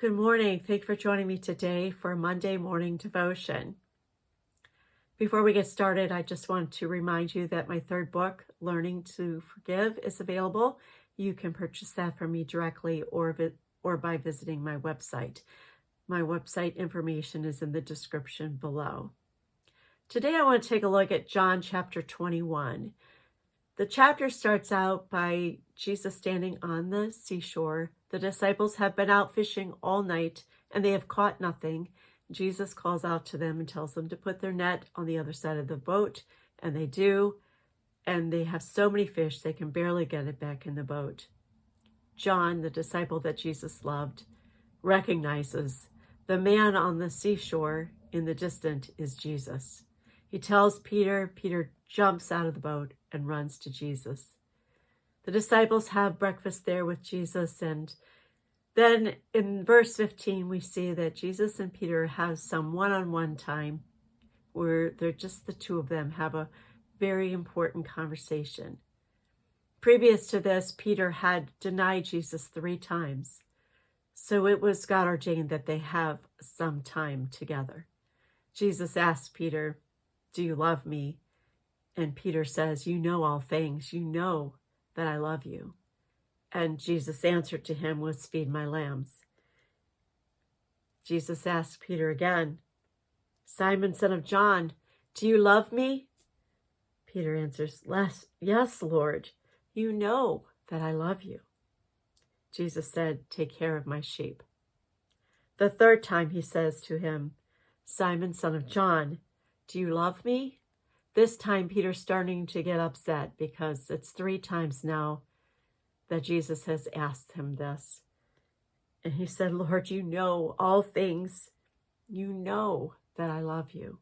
Good morning. Thank you for joining me today for Monday morning devotion. Before we get started, I just want to remind you that my third book, Learning to Forgive, is available. You can purchase that from me directly or by visiting my website. My website information is in the description below. Today I want to take a look at John chapter 21. The chapter starts out by Jesus standing on the seashore. The disciples have been out fishing all night and they have caught nothing. Jesus calls out to them and tells them to put their net on the other side of the boat, and they do. And they have so many fish they can barely get it back in the boat. John, the disciple that Jesus loved, recognizes the man on the seashore in the distance is Jesus. He tells Peter. Peter jumps out of the boat and runs to Jesus. The disciples have breakfast there with Jesus, and then in verse 15 we see that Jesus and Peter have some one-on-one time where they're just the two of them have a very important conversation. Previous to this, Peter had denied Jesus 3 times, so it was God ordained that they have some time together. Jesus asked Peter, "Do you love me?" And Peter says, "You know all things. You know that I love you." And Jesus' answer to him was, "Feed my lambs." Jesus asked Peter again, "Simon, son of John, do you love me?" Peter answers, "Yes, Lord, you know that I love you." Jesus said, "Take care of my sheep." The third time he says to him, "Simon, son of John, do you love me?" This time Peter's starting to get upset because it's 3 times now that Jesus has asked him this. And he said, "Lord, you know all things. You know that I love you."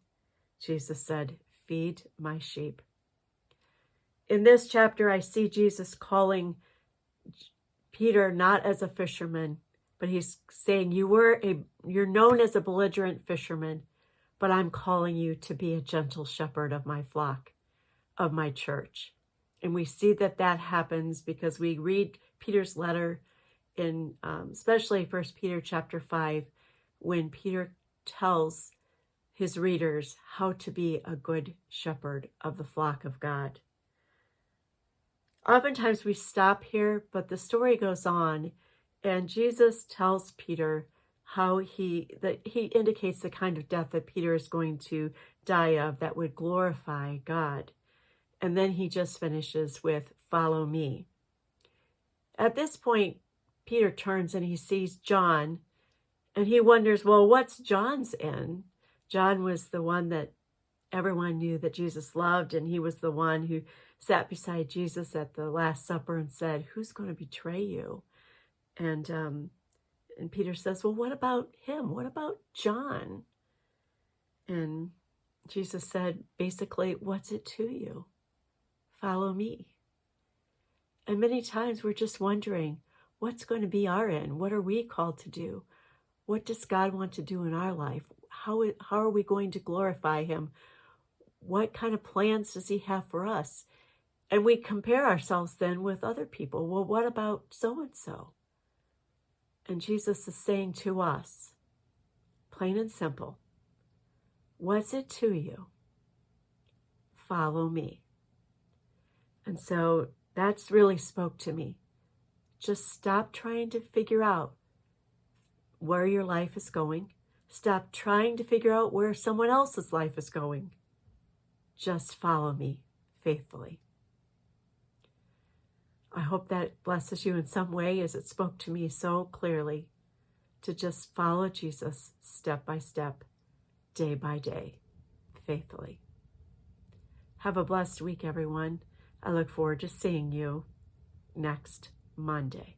Jesus said, "Feed my sheep." In this chapter, I see Jesus calling Peter not as a fisherman, but he's saying, you're known as a belligerent fisherman, but I'm calling you to be a gentle shepherd of my flock, of my church. And we see that happens because we read Peter's letter in especially 1 Peter chapter 5, when Peter tells his readers how to be a good shepherd of the flock of God. Oftentimes we stop here, but the story goes on, and Jesus tells Peter how he indicates the kind of death that Peter is going to die of that would glorify God. And then he just finishes with, "Follow me." At this point, Peter turns and he sees John, and he wonders, well, what's John's end? John was the one that everyone knew that Jesus loved, and he was the one who sat beside Jesus at the Last Supper and said, "Who's going to betray you?" And Peter says, "Well, what about him? What about John?" And Jesus said, basically, "What's it to you? Follow me." And many times we're just wondering, what's going to be our end? What are we called to do? What does God want to do in our life? How are we going to glorify him? What kind of plans does he have for us? And we compare ourselves then with other people. Well, what about so-and-so? And Jesus is saying to us, plain and simple, what's it to you? Follow me. And so that's really spoke to me. Just stop trying to figure out where your life is going. Stop trying to figure out where someone else's life is going. Just follow me faithfully. I hope that blesses you in some way, as it spoke to me so clearly, to just follow Jesus step by step, day by day, faithfully. Have a blessed week, everyone. I look forward to seeing you next Monday.